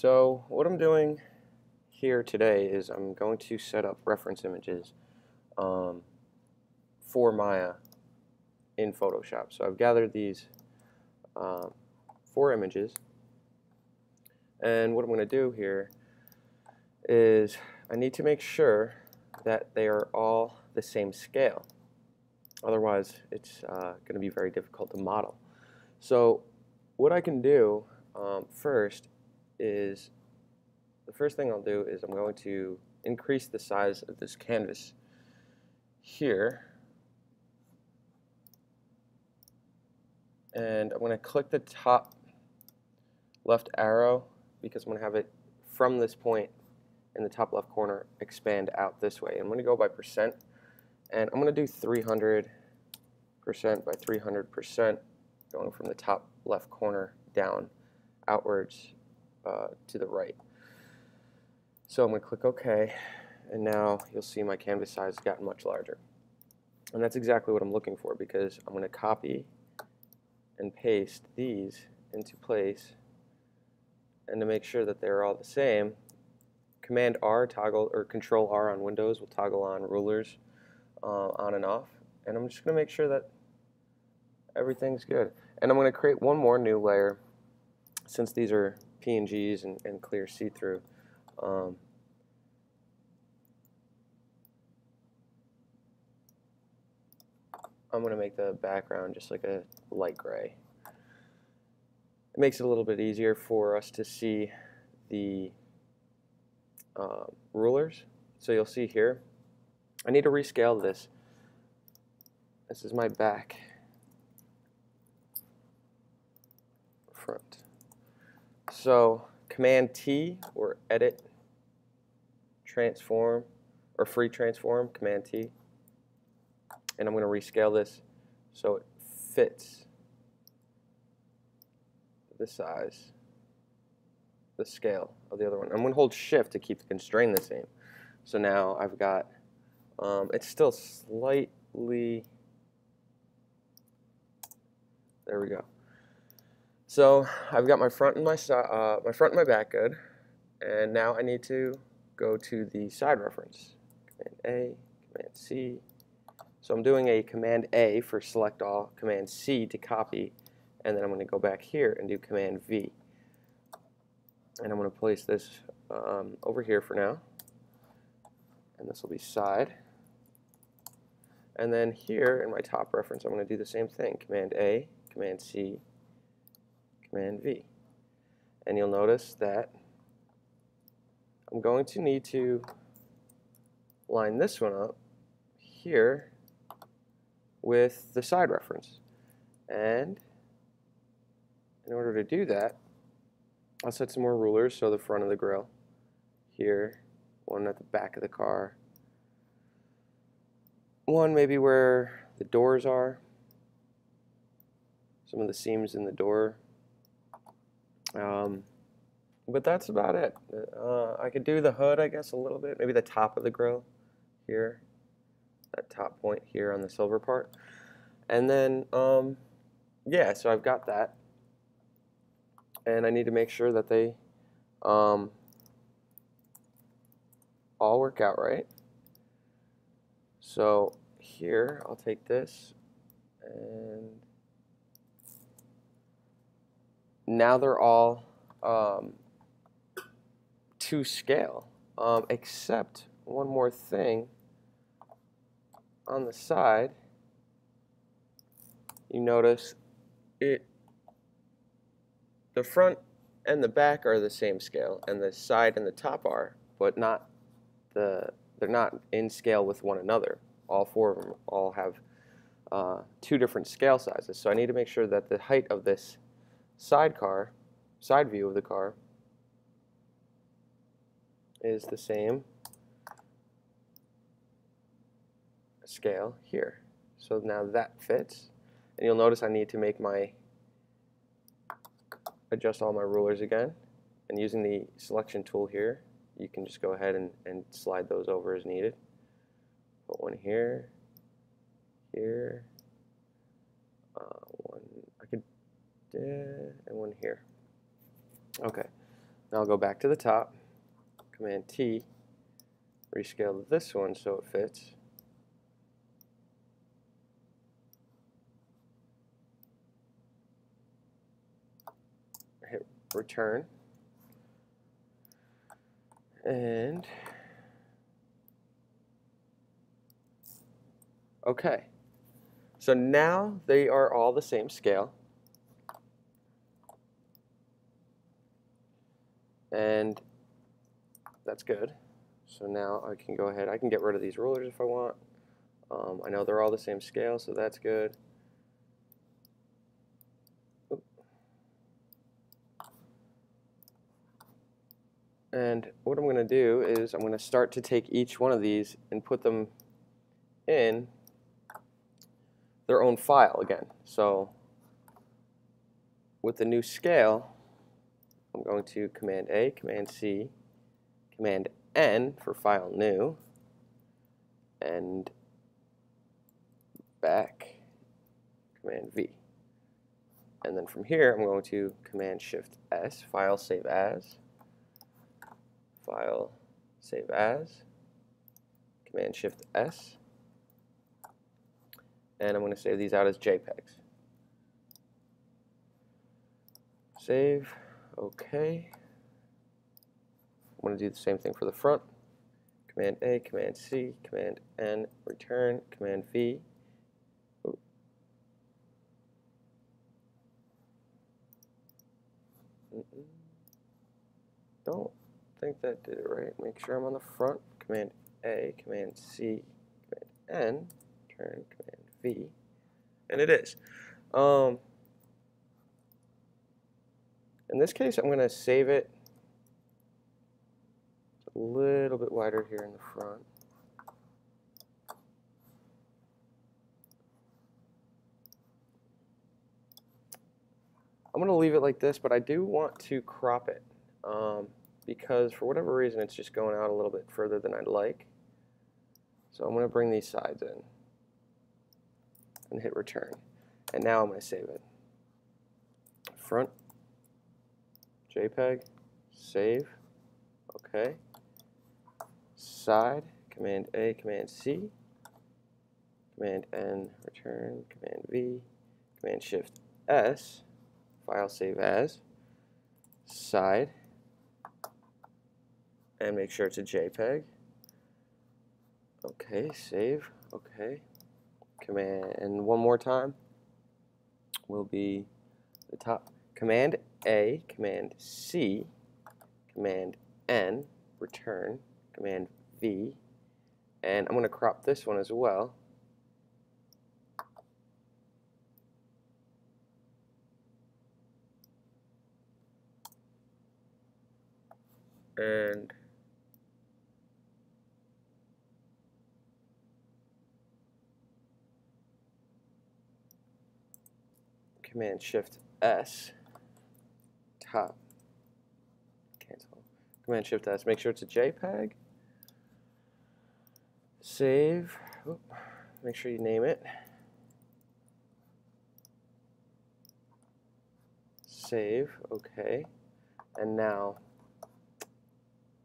So what I'm doing here today is I'm going to set up reference images for Maya in Photoshop. So I've gathered these 4 images, and what I'm going to do here is I need to make sure that they are all the same scale. Otherwise, it's going to be very difficult to model. So what I can do first is, the first thing I'll do is I'm going to increase the size of this canvas here, and I'm going to click the top left arrow because I'm going to have it from this point in the top left corner expand out this way. I'm going to go by percent, and I'm going to do 300% by 300%, going from the top left corner down outwards to the right. So I'm going to click OK, and now you'll see my canvas size has gotten much larger. And that's exactly what I'm looking for, because I'm going to copy and paste these into place, and to make sure that they're all the same, Command R toggle, or Control R on Windows will toggle on rulers on and off, and I'm just going to make sure that everything's good. And I'm going to create one more new layer, since these are PNGs and clear see-through. I'm going to make the background just like a light gray. It makes it a little bit easier for us to see the rulers. So you'll see here, I need to rescale this. This is my back front. So Command T, or Edit Transform, or Free Transform, Command T. And I'm going to rescale this so it fits the size, the scale of the other one. I'm going to hold Shift to keep the constraint the same. So now I've got, it's still slightly, there we go. So I've got my front and my back good, and now I need to go to the side reference. Command A, Command C. So I'm doing a Command A for select all, Command C to copy, and then I'm going to go back here and do Command V. And I'm going to place this over here for now, and this will be side. And then here in my top reference, I'm going to do the same thing, Command A, Command C, Command V. And you'll notice that I'm going to need to line this one up here with the side reference. And in order to do that, I'll set some more rulers, so the front of the grill here, one at the back of the car, one maybe where the doors are, some of the seams in the door. But that's about it. I could do the hood, I guess, a little bit, maybe the top of the grill here, that top point here on the silver part. And then, yeah, so I've got that. And I need to make sure that they all work out right. So here, I'll take this, and now they're all to scale, except one more thing. On the side, you notice the front and the back are the same scale, and the side and the top are, but they're not in scale with one another. All 4 of them all have 2 different scale sizes. So I need to make sure that the height of this side view of the car is the same scale here. So now that fits, and you'll notice I need to adjust all my rulers again, and using the selection tool here, you can just go ahead and slide those over as needed. Put one here, here, one I could, and one here. Okay, Now I'll go back to the top, Command T, rescale this one so it fits. Hit return. And okay. So now they are all the same scale. And that's good. So now I can go ahead, I can get rid of these rulers if I want. I know they're all the same scale, so that's good. And what I'm going to do is I'm going to start to take each one of these and put them in their own file again. So with the new scale, I'm going to Command A, Command C, Command N for file new, and back, Command V. And then from here, I'm going to Command Shift S, file save as, file save as, Command Shift S, and I'm going to save these out as JPEGs. Save, okay. I'm going to do the same thing for the front. Command A, Command C, Command N, return, Command V. Ooh. Don't think that did it right. Make sure I'm on the front. Command A, Command C, Command N, turn, Command V, and it is. In this case, I'm going to save it a little bit wider here in the front. I'm going to leave it like this, but I do want to crop it because for whatever reason it's just going out a little bit further than I'd like. So I'm going to bring these sides in and hit return. And now I'm going to save it. Front, JPEG, save, okay. Side, Command A, Command C, Command N, return, Command V, Command Shift S, file save as, side, and make sure it's a JPEG. Okay, save, okay. Command, and one more time will be the top. Command A, Command C, Command N, return, Command V, and I'm going to crop this one as well. And Command Shift S, top, cancel. Command Shift S, make sure it's a JPEG. Save, oop, make sure you name it. Save, okay. And now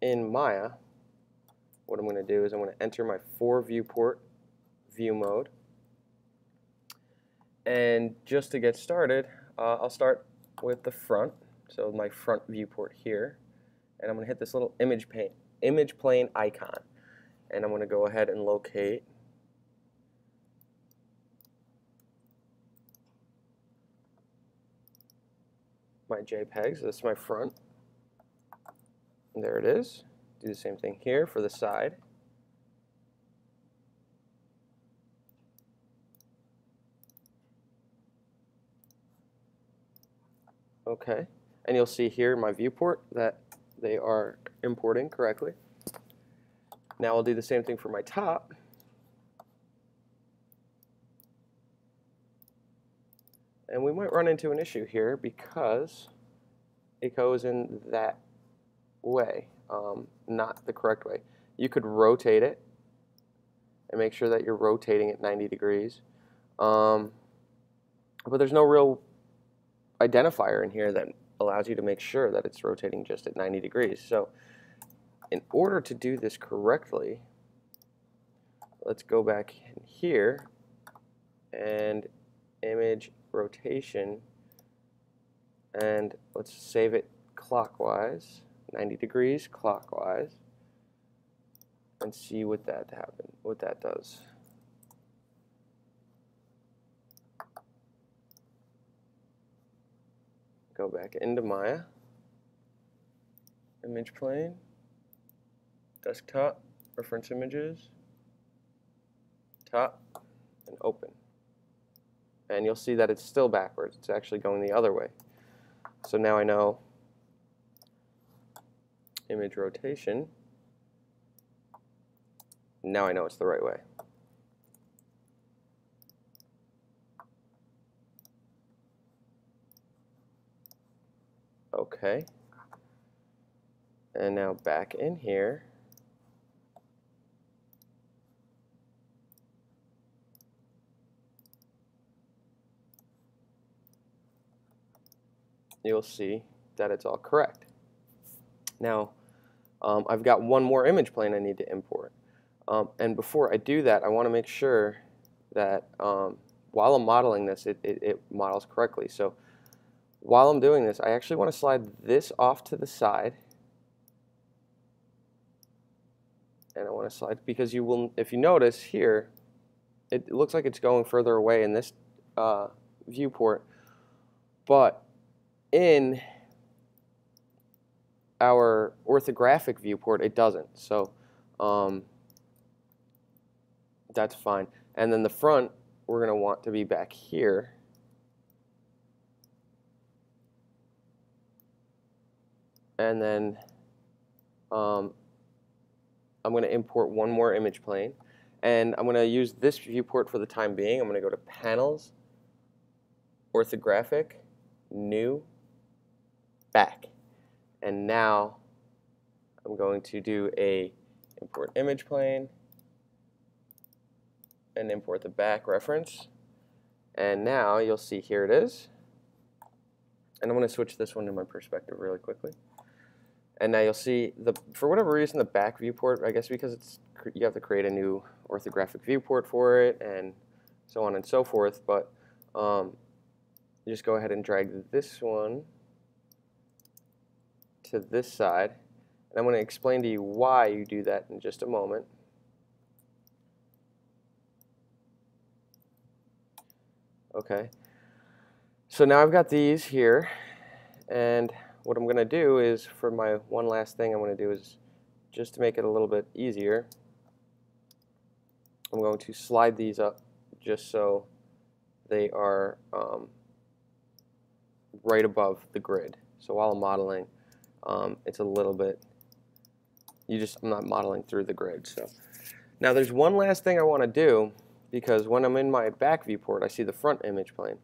in Maya, what I'm going to do is I'm going to enter my 4 viewport view mode. And just to get started, I'll start with the front, so my front viewport here, and I'm going to hit this little image plane icon, and I'm going to go ahead and locate my JPEGs. This is my front, and there it is. Do the same thing here for the side. Okay, and you'll see here my viewport that they are importing correctly. Now I'll do the same thing for my top. And we might run into an issue here because it goes in that way, not the correct way. You could rotate it and make sure that you're rotating it 90 degrees. But there's no real identifier in here that allows you to make sure that it's rotating just at 90 degrees. So in order to do this correctly, let's go back in here and image rotation, and let's save it clockwise, 90 degrees clockwise, and see what that does. Go back into Maya, image plane, desktop, reference images, top, and open. And you'll see that it's still backwards. It's actually going the other way. So now I know image rotation. Now I know it's the right way. Okay. And now back in here. You'll see that it's all correct. Now, I've got one more image plane I need to import. And before I do that, I want to make sure that while I'm modeling this, it models correctly. So while I'm doing this, I actually want to slide this off to the side. And I want to slide, because you will, if you notice here, it looks like it's going further away in this viewport, but in our orthographic viewport it doesn't. So that's fine. And then the front we're going to want to be back here. And then I'm going to import one more image plane, and I'm going to use this viewport for the time being. I'm going to go to Panels, Orthographic, New, Back. And now I'm going to do a import image plane and import the back reference. And now you'll see here it is. And I'm going to switch this one to my perspective really quickly. And now you'll see, for whatever reason, the back viewport, I guess because you have to create a new orthographic viewport for it and so on and so forth, but you just go ahead and drag this one to this side. And I'm going to explain to you why you do that in just a moment. Okay, so now I've got these here, and what I'm going to do is, for my one last thing I'm going to do is, just to make it a little bit easier, I'm going to slide these up just so they are right above the grid. So while I'm modeling, it's a little bit, I'm not modeling through the grid. So now there's one last thing I want to do, because when I'm in my back viewport, I see the front image plane.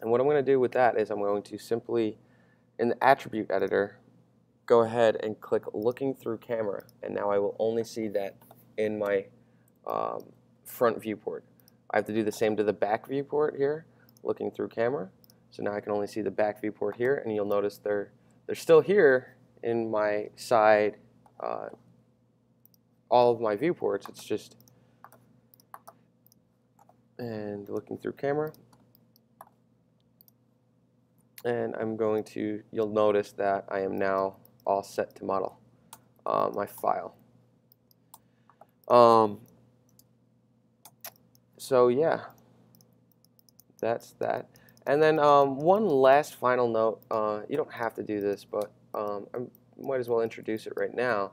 And what I'm going to do with that is I'm going to simply, in the attribute editor, go ahead and click looking through camera, and now I will only see that in my front viewport. I have to do the same to the back viewport here, looking through camera. So now I can only see the back viewport here, and you'll notice they're still here in my side, all of my viewports. It's just, and looking through camera. And I'm going to, you'll notice that I am now all set to model my file. So yeah, that's that. And then one last final note, you don't have to do this, but I might as well introduce it right now,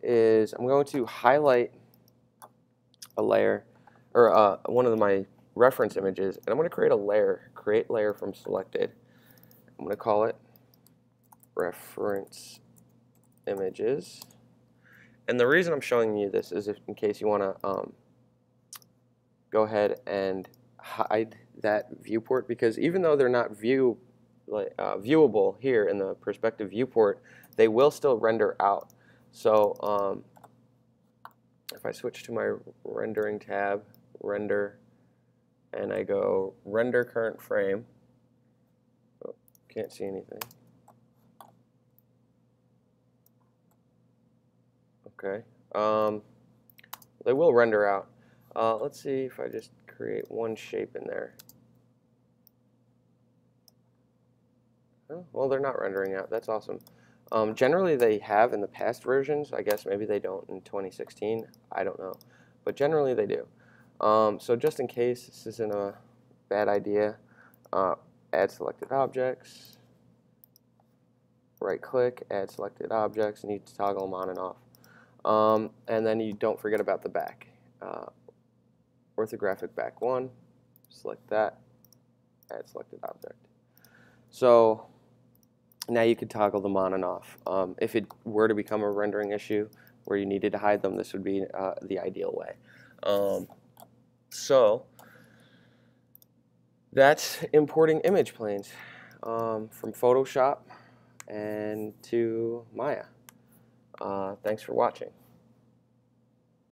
is I'm going to highlight a layer, or one of my reference images, and I'm going to create a layer, create layer from selected. I'm going to call it reference images. And the reason I'm showing you this is in case you want to go ahead and hide that viewport, because even though they're not viewable here in the perspective viewport, they will still render out. So if I switch to my rendering tab, render, and I go render current frame, oh, can't see anything. Okay. They will render out. Let's see if I just create one shape in there. Oh, well, they're not rendering out. That's awesome. Generally, they have in the past versions. I guess maybe they don't in 2016. I don't know. But generally, they do. So just in case this isn't a bad idea, add selected objects. Right-click, add selected objects, and you toggle them on and off. And then you don't forget about the back. Orthographic back 1, select that, add selected object. So now you can toggle them on and off. If it were to become a rendering issue where you needed to hide them, this would be the ideal way. So that's importing image planes from Photoshop and to Maya. Thanks for watching.